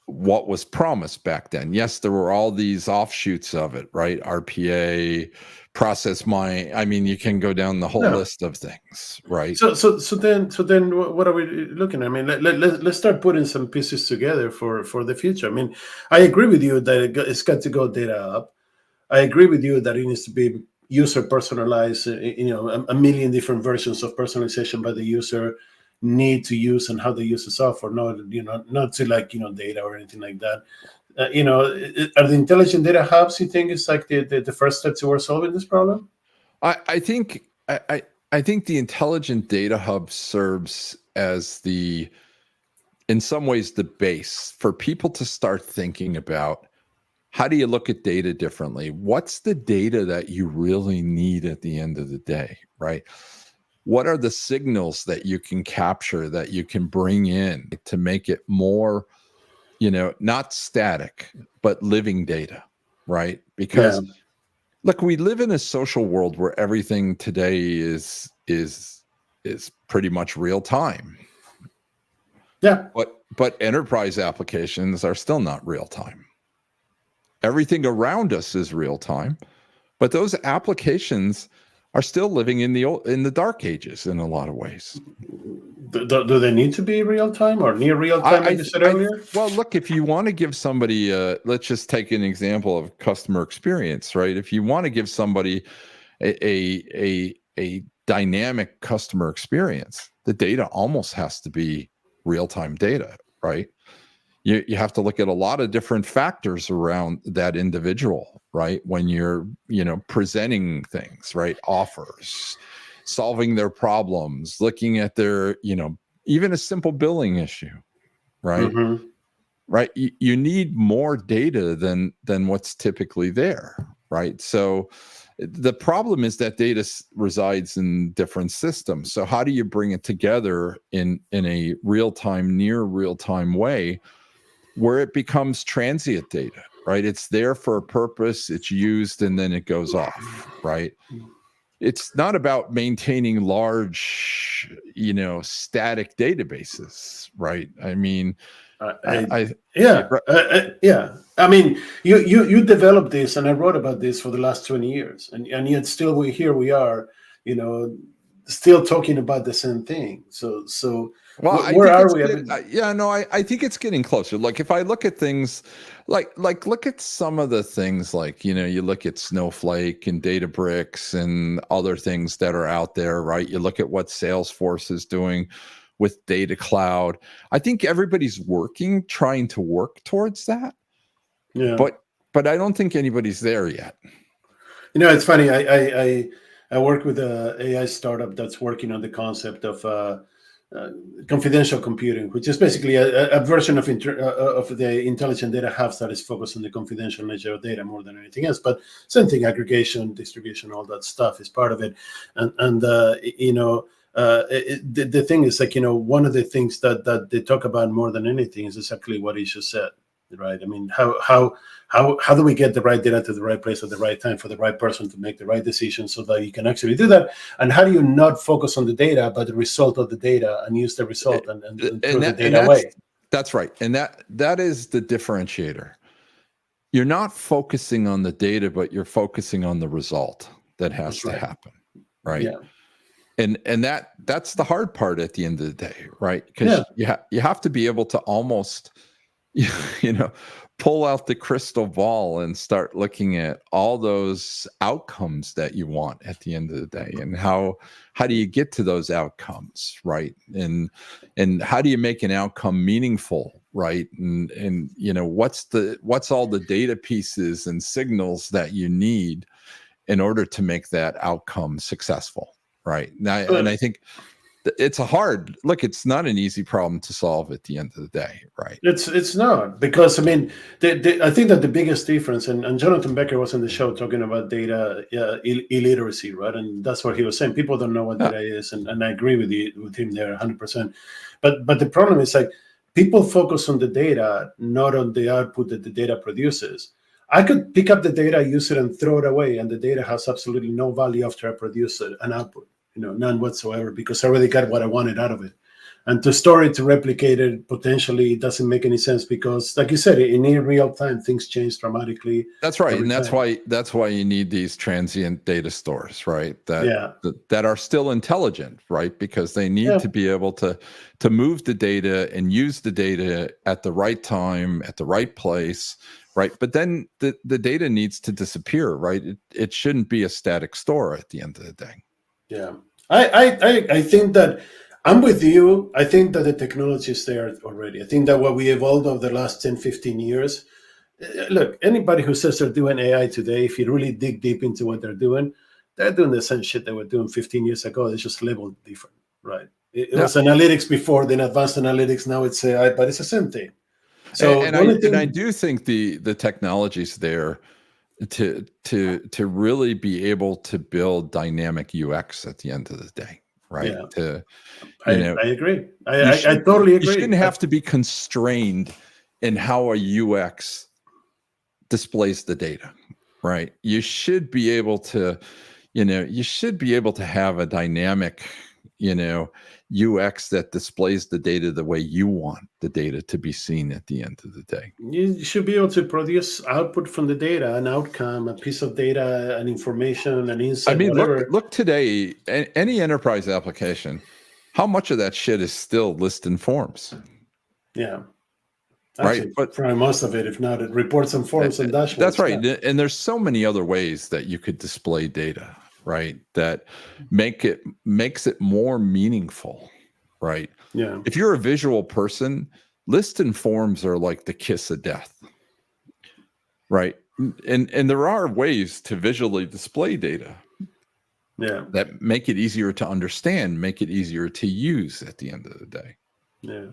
what was promised back then. Yes, there were all these offshoots of it, right? RPA, process mining. I mean, you can go down the whole
No.
list of things, right?
So then what are we looking at? I mean, let's start putting some pieces together for the future. I mean, I agree with you that it's got to go data up. I agree with you that it needs to be user personalized. You know, a million different versions of personalization by the user need to use and how they use the software. Not to like data or anything like that. Are the intelligent data hubs? You think is like the first step towards solving this problem?
I think I think the intelligent data hub serves as in some ways the base for people to start thinking about how do you look at data differently? What's the data that you really need at the end of the day, right? What are the signals that you can capture, that you can bring in to make it more, not static, but living data, right? Because look, we live in a social world where everything today is pretty much real time.
Yeah.
But enterprise applications are still not real time. Everything around us is real time, but those applications are still living in the dark ages in a lot of ways.
Do they need to be real time or near real time, like you said earlier?
Well, look, if you want to give somebody, let's just take an example of customer experience, right? If you want to give somebody a dynamic customer experience, the data almost has to be real time data, right? You have to look at a lot of different factors around that individual, right? When you're, presenting things, right? Offers, solving their problems, looking at their, even a simple billing issue, right?
Mm-hmm.
Right. You need more data than what's typically there, right? So the problem is that data resides in different systems. So how do you bring it together in a real-time, near real-time way where it becomes transient data, right? It's there for a purpose, it's used, and then it goes off, right? It's not about maintaining large, static databases, right? I mean,
yeah. I mean, you developed this, and I wrote about this for the last 20 years, and yet still we are, still talking about the same thing. So
well,
where are we?
I think it's getting closer. Like if I look at things, like look at some of the things, like you look at Snowflake and Databricks and other things that are out there, right? You look at what Salesforce is doing with Data Cloud. I think everybody's trying to work towards that.
Yeah.
But I don't think anybody's there yet.
It's funny. I work with a AI startup that's working on the concept of confidential computing, which is basically a version of the intelligent data hubs that is focused on the confidential nature of data more than anything else. But same thing, aggregation, distribution, all that stuff is part of it. And the thing is, like, one of the things that they talk about more than anything is exactly what you just said, right? I mean, how do we get the right data to the right place at the right time for the right person to make the right decision so that you can actually do that? And how do you not focus on the data, but the result of the data, and use the result and throw the data away?
That's right. And that is the differentiator. You're not focusing on the data, but you're focusing on the result that has to happen, right?
Yeah.
And that's the hard part at the end of the day, right? Because you have to be able to almost, pull out the crystal ball and start looking at all those outcomes that you want at the end of the day, and how do you get to those outcomes, right? And how do you make an outcome meaningful, right? And what's all the data pieces and signals that you need in order to make that outcome successful, right? And I think it's it's not an easy problem to solve at the end of the day, right?
It's not, because I mean, I think that the biggest difference, and Jonathan Becker was on the show talking about data illiteracy, right? And that's what he was saying. People don't know what data is, and I agree with him there 100%. But the problem is, like, people focus on the data, not on the output that the data produces. I could pick up the data, use it, and throw it away, and the data has absolutely no value after I produce an output, none whatsoever, because I already got what I wanted out of it. And to store it, to replicate it, potentially, it doesn't make any sense because, like you said, in near real time, things change dramatically.
That's right, and that's why you need these transient data stores, right? That are still intelligent, right? Because they need to be able to move the data and use the data at the right time, at the right place, right? But then the data needs to disappear, right? It shouldn't be a static store at the end of the day.
Yeah, I think that. I'm with you. I think that the technology is there already. I think that what we evolved over the last 10, 15 years, look, anybody who says they're doing AI today, if you really dig deep into what they're doing the same shit they were doing 15 years ago. It's just labeled different, right? It was analytics before, then advanced analytics, now it's AI, but it's the same thing. So
and I do think the technology's there to really be able to build dynamic UX at the end of the day, right?
Yeah. I agree. I totally agree.
You shouldn't have to be constrained in how a UX displays the data, right? You should be able to, have a dynamic, UX that displays the data the way you want the data to be seen at the end of the day.
You should be able to produce output from the data, an outcome, a piece of data, an information, an insight.
I mean,
whatever.
look today, any enterprise application, how much of that shit is still list and forms?
Yeah.
Actually,
right. But probably most of it, if not, it reports and forms and dashboards.
That's right. Yeah. And there's so many other ways that you could display data, right? That makes it more meaningful, right?
Yeah.
If you're a visual person, list and forms are like the kiss of death, right? And there are ways to visually display data.
Yeah.
That make it easier to understand, make it easier to use at the end of the day.
Yeah.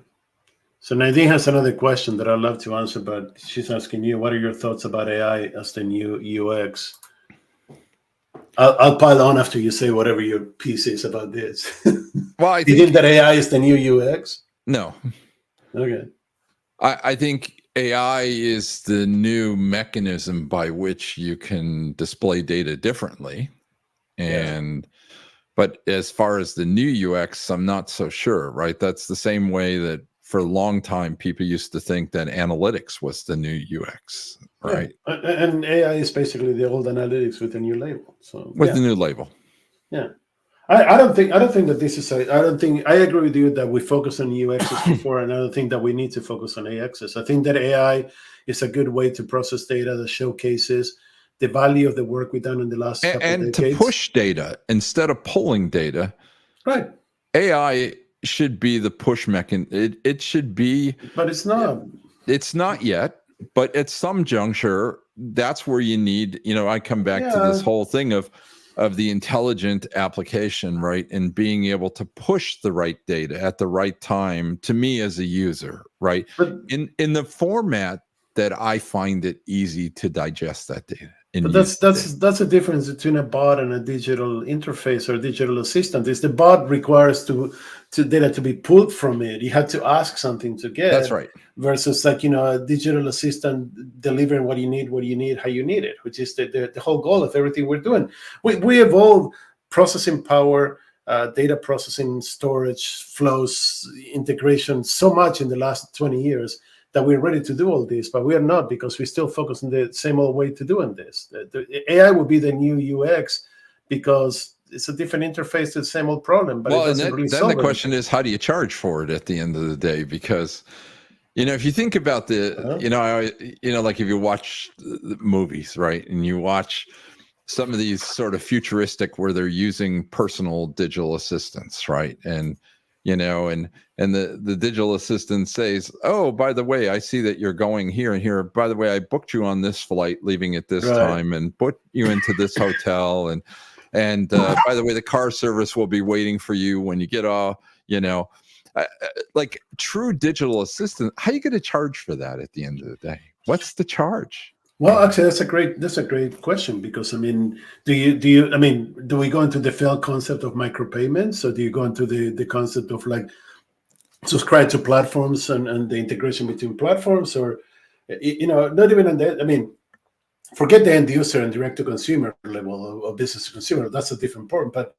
So Nadine has another question that I'd love to answer, but she's asking you, what are your thoughts about AI as the new UX? I'll pile on after you say whatever your piece is about this.
Well,
you think that AI is the new UX?
No.
Okay.
I think AI is the new mechanism by which you can display data differently. But as far as the new UX, I'm not so sure, right? That's the same way that for a long time, people used to think that analytics was the new UX, right?
Yeah. And AI is basically the old analytics with a new label. So
with the new label.
Yeah. I don't think that this is I agree with you that we focus on UXs before, and I don't think that we need to focus on AXs. I think that AI is a good way to process data that showcases the value of the work we've done in the last couple of decades.
To push data instead of pulling data.
Right.
AI should be the push mechanism. It should be.
But it's not.
It's not yet. But at some juncture, that's where you need, I come back to this whole thing of the intelligent application, right? And being able to push the right data at the right time to me as a user, right? But in the format that I find it easy to digest that data.
But that's a difference between a bot and a digital interface or digital assistant. Is the bot requires to data to be pulled from it. You have to ask something to get.
That's right.
Versus a digital assistant delivering what you need, how you need it, which is the whole goal of everything we're doing. We evolve processing power, data processing, storage, flows, integration so much in the last 20 years that we're ready to do all this, but we are not, because we still focus on the same old way to doing this. The AI will be the new UX because it's a different interface to the same old problem. But then
the question is, how do you charge for it at the end of the day? Because if you think about like if you watch movies, right, and you watch some of these sort of futuristic where they're using personal digital assistants, right, and the digital assistant says, oh, by the way, I see that you're going here and here. By the way, I booked you on this flight leaving at this time and put you into this hotel. And by the way, the car service will be waiting for you when you get off, like true digital assistant. How are you going to charge for that at the end of the day? What's the charge?
Well, actually, that's a great question, because do we go into the failed concept of micropayments, or do you go into the concept of like subscribe to platforms and the integration between platforms, or not even on that? forget the end user and direct to consumer level of business to consumer. That's a different point. But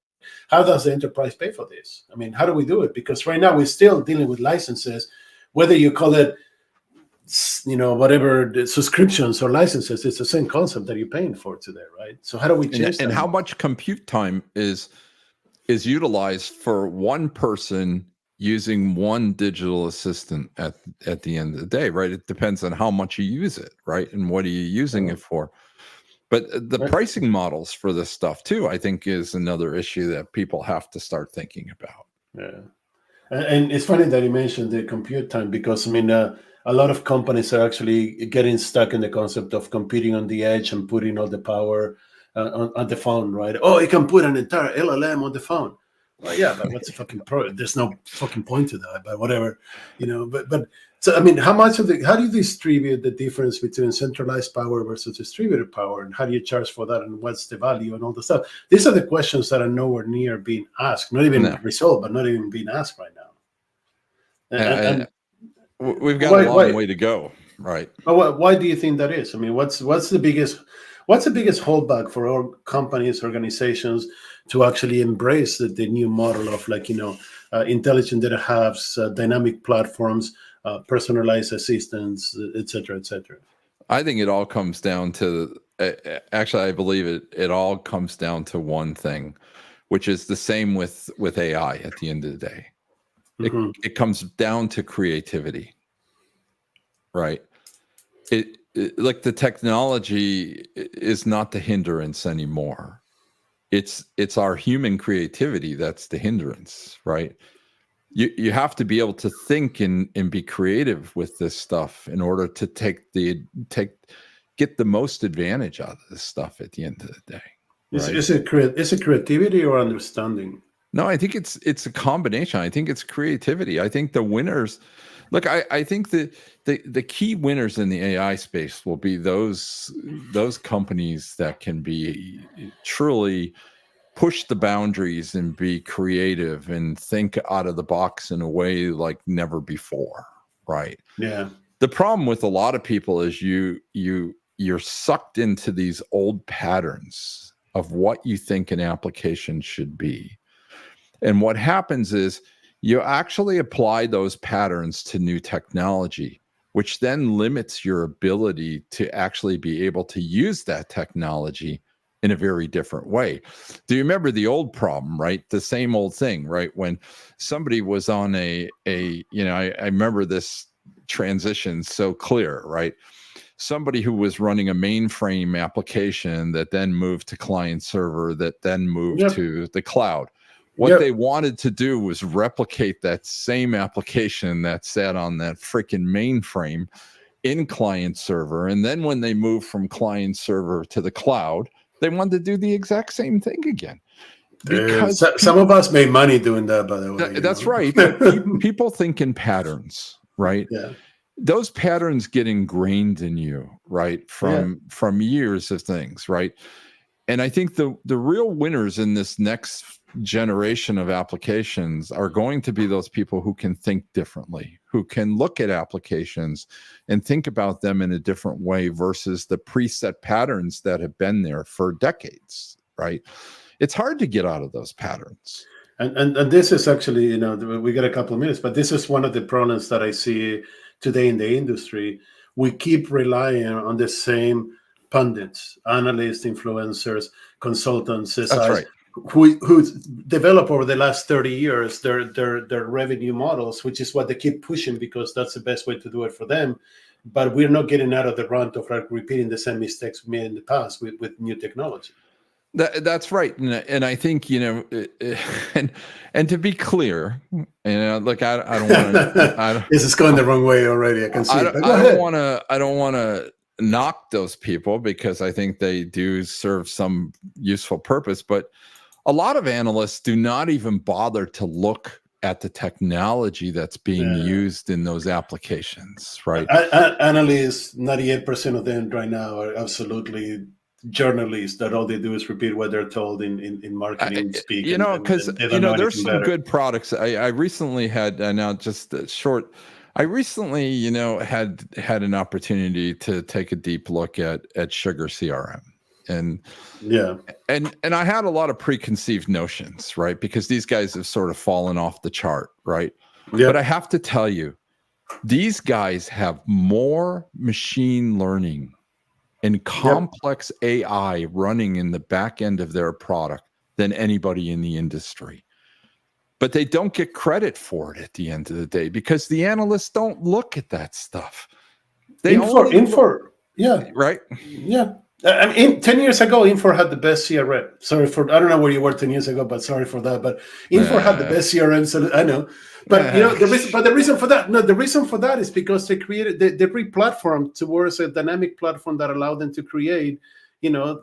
how does the enterprise pay for this? I mean, how do we do it? Because right now we're still dealing with licenses, whether you call it, whatever the subscriptions or licenses, it's the same concept that you're paying for today, right? So how do we change that?
And how much compute time is utilized for one person using one digital assistant at the end of the day, right? It depends on how much you use it, right? And what are you using it for? But the pricing models for this stuff too, I think, is another issue that people have to start thinking about.
Yeah. And it's funny that you mentioned the compute time, because I mean, a lot of companies are actually getting stuck in the concept of computing on the edge and putting all the power on the phone, right? Oh, you can put an entire LLM on the phone. Well, yeah, but what's the fucking there's no fucking point to that, but whatever, but so, I mean, how do you distribute the difference between centralized power versus distributed power, and how do you charge for that, and what's the value and all the stuff? These are the questions that are nowhere near being asked, not even resolved, but not even being asked right now. And
we've got a long way to go, right?
Why do you think that is? I mean, what's the biggest holdback for all companies, organizations to actually embrace the new model of intelligent data hubs, dynamic platforms, personalized assistants, et cetera, et cetera?
I think it all comes down to, actually, I believe it all comes down to one thing, which is the same with AI at the end of the day. It comes down to creativity, right? Like the technology is not the hindrance anymore. It's our human creativity that's the hindrance, right? You have to be able to think and be creative with this stuff in order to get the most advantage out of this stuff at the end of the day. Right?
Is it creativity or understanding?
No, I think it's a combination. I think it's creativity. I think the winners, look, I think the key winners in the AI space will be those companies that can be truly push the boundaries and be creative and think out of the box in a way like never before, right?
Yeah.
The problem with a lot of people is you're sucked into these old patterns of what you think an application should be. And what happens is you actually apply those patterns to new technology, which then limits your ability to actually be able to use that technology in a very different way. Do you remember the old problem, right? The same old thing, right? When somebody was on I remember this transition so clear, right? Somebody who was running a mainframe application that then moved to client server, that then moved to the cloud. What they wanted to do was replicate that same application that sat on that freaking mainframe in client server. And then when they moved from client server to the cloud, they wanted to do the exact same thing again. Because
some of us made money doing that, by the way.
That's right. But people think in patterns, right?
Yeah.
Those patterns get ingrained in you, right? From years of things, right? And I think the real winners in this next generation of applications are going to be those people who can think differently, who can look at applications and think about them in a different way versus the preset patterns that have been there for decades, right? It's hard to get out of those patterns.
And this is actually, we got a couple of minutes, but this is one of the problems that I see today in the industry. We keep relying on the same pundits, analysts, influencers, consultants, SIs,
That's right.
who develop over the last 30 years their revenue models, which is what they keep pushing because that's the best way to do it for them. But we're not getting out of the rut of repeating the same mistakes we made in the past with new technology.
That's right, and I think and to be clear, look, I don't want to.
This is going the wrong way already. I can see.
I don't want to knock those people because I think they do serve some useful purpose, but a lot of analysts do not even bother to look at the technology that's being used in those applications, right?
Analysts, 98% of them right now are absolutely journalists that all they do is repeat what they're told in marketing speak.
Because there's some good products. I recently had now just a short I recently, had an opportunity to take a deep look at Sugar CRM, and
Yeah.
and I had a lot of preconceived notions, right? Because these guys have sort of fallen off the chart, right? But I
Yeah.
have to tell you, these guys have more machine learning and
Yep.
complex AI running in the back end of their product than anybody in the industry. But they don't get credit for it at the end of the day because the analysts don't look at that stuff. They only
Infor. Yeah.
right?
Yeah. I mean, 10 years ago, Infor had the best CRM. Sorry for, I don't know where you were 10 years ago, but sorry for that. But Infor had the best CRM. So I know. But the reason for that, no, the reason for that is because they created, they re-platformed towards a dynamic platform that allowed them to create,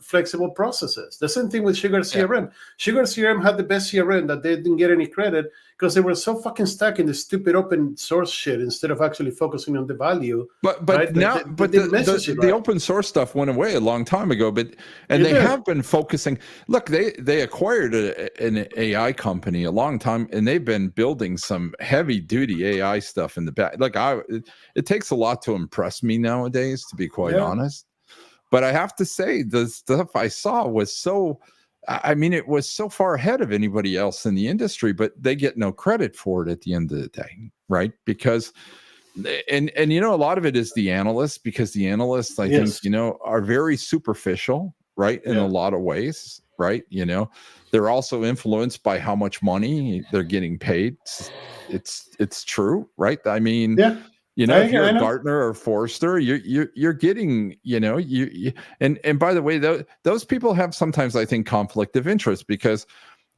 flexible processes. The same thing with Sugar CRM. Yeah. Sugar CRM had the best CRM that they didn't get any credit because they were so fucking stuck in the stupid open source shit instead of actually focusing on the value.
But
right?
now, the open source stuff went away a long time ago. They have been focusing. Look, they acquired an AI company a long time, and they've been building some heavy duty AI stuff in the back. Like it takes a lot to impress me nowadays, to be quite honest. But I have to say, the stuff I saw was so, it was so far ahead of anybody else in the industry, but they get no credit for it at the end of the day, right? Because, and a lot of it is the analysts, because the analysts, I think, are very superficial, right? In a lot of ways, right? They're also influenced by how much money they're getting paid. It's true, right? I mean, if you're a Gartner or Forrester, you're getting, and by the way, those people have sometimes, I think, conflict of interest, because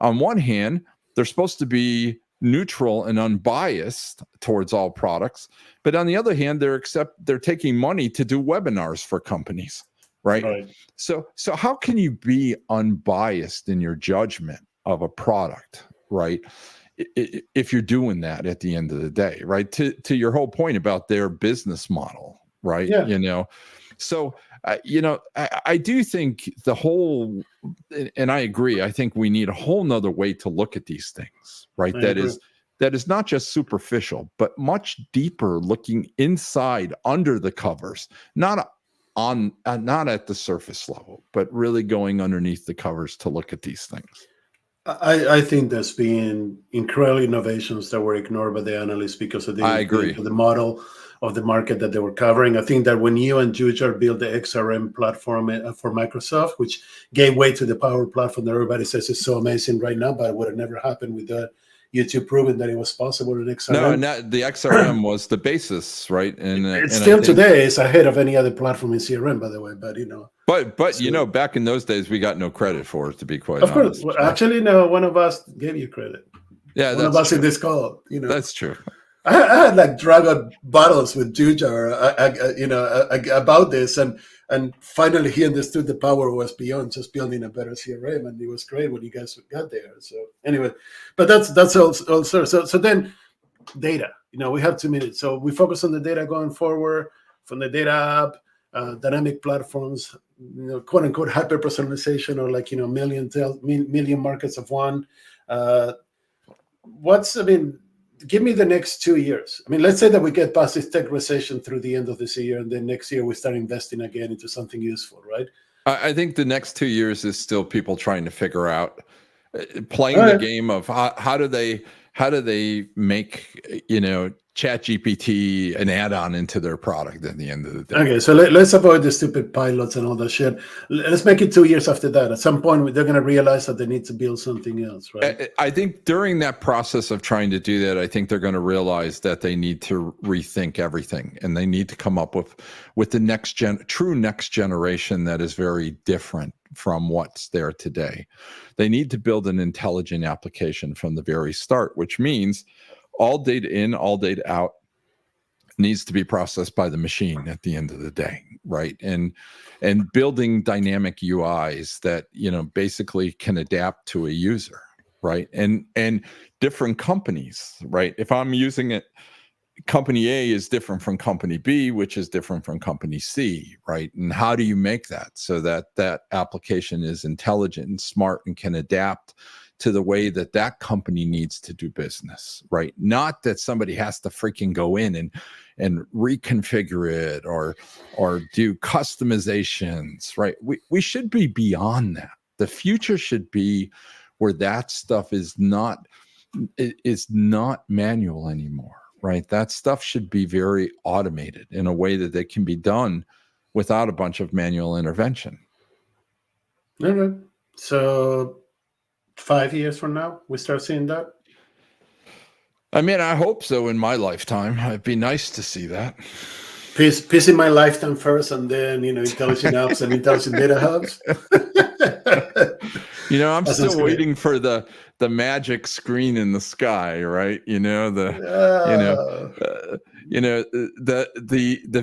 on one hand, they're supposed to be neutral and unbiased towards all products, but on the other hand, they're taking money to do webinars for companies, right? So how can you be unbiased in your judgment of a product, right? If you're doing that at the end of the day, right? To your whole point about their business model, right? So I do think the whole, and I agree, I think we need a whole nother way to look at these things, right? That is not just superficial, but much deeper, looking inside, under the covers, not at the surface level, but really going underneath the covers to look at these things.
I think there's been incredible innovations that were ignored by the analysts because of the model of the market that they were covering. I think that when you and Jujar built the XRM platform for Microsoft, which gave way to the Power Platform that everybody says is so amazing right now, but it would have never happened with that. YouTube proving that it was possible in XRM.
No, and the XRM was the basis, right? And
it's still today is ahead of any other platform in CRM, by the way. But
But back in those days, we got no credit for it, to be quite honest. Of course,
well, actually, no. One of us gave you credit.
Yeah,
one of us in this call.
That's true.
I had like drug out bottles with Jujar, about this, and finally he understood the power was beyond just building a better CRM, and it was great when you guys got there. So anyway, but that's also so then data. We have 2 minutes, so we focus on the data going forward from the data app, dynamic platforms, quote unquote hyper personalization, or like million markets of one. Give me the next 2 years. Let's say that we get past this tech recession through the end of this year, and then next year we start investing again into something useful, right?
I think the next 2 years is still people trying to figure out, playing the game of how do they make ChatGPT an add-on into their product at the end of the day.
Okay, so let's avoid the stupid pilots and all that shit. Let's make it 2 years after that. At some point, they're going to realize that they need to build something else, right?
I think during that process of trying to do that, I think they're going to realize that they need to rethink everything, and they need to come up with the true next generation that is very different from what's there today. They need to build an intelligent application from the very start, which means all data in, all data out needs to be processed by the machine at the end of the day, right? And building dynamic UIs that basically can adapt to a user, right? And different companies, right? If I'm using it, company A is different from company B, which is different from company C, right? And how do you make that so that that application is intelligent and smart and can adapt to the way that that company needs to do business, right? Not that somebody has to freaking go in and reconfigure it or do customizations, right? We should be beyond that. The future should be where that stuff is not manual anymore, right? That stuff should be very automated in a way that it can be done without a bunch of manual intervention.
Okay. So 5 years from now, we start seeing that?
I mean, I hope so in my lifetime. It'd be nice to see that.
Peace in my lifetime first, and then, intelligent apps and intelligent data hubs.
I'm still waiting for the magic screen in the sky, right? The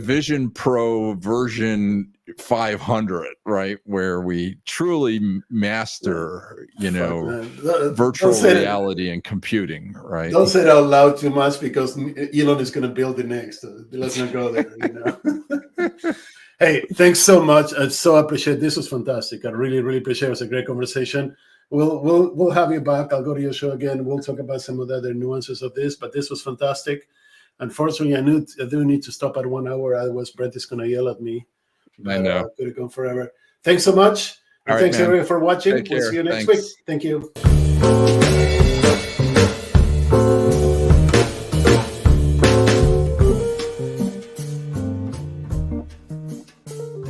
Vision Pro version 500, right, where we truly master, virtual reality and computing, right?
Don't say it out loud too much, because Elon is going to build the next. Let's not go there. Hey, thanks so much. I so appreciate it. This was fantastic. I really, really appreciate it. It was a great conversation. We'll have you back. I'll go to your show again. We'll talk about some of the other nuances of this, but this was fantastic. Unfortunately, I do need to stop at 1 hour. Otherwise, Brett is going to yell at me.
I know.
Could have gone forever. Thanks so much. And thanks everyone for watching. We'll see you next week. Thank you.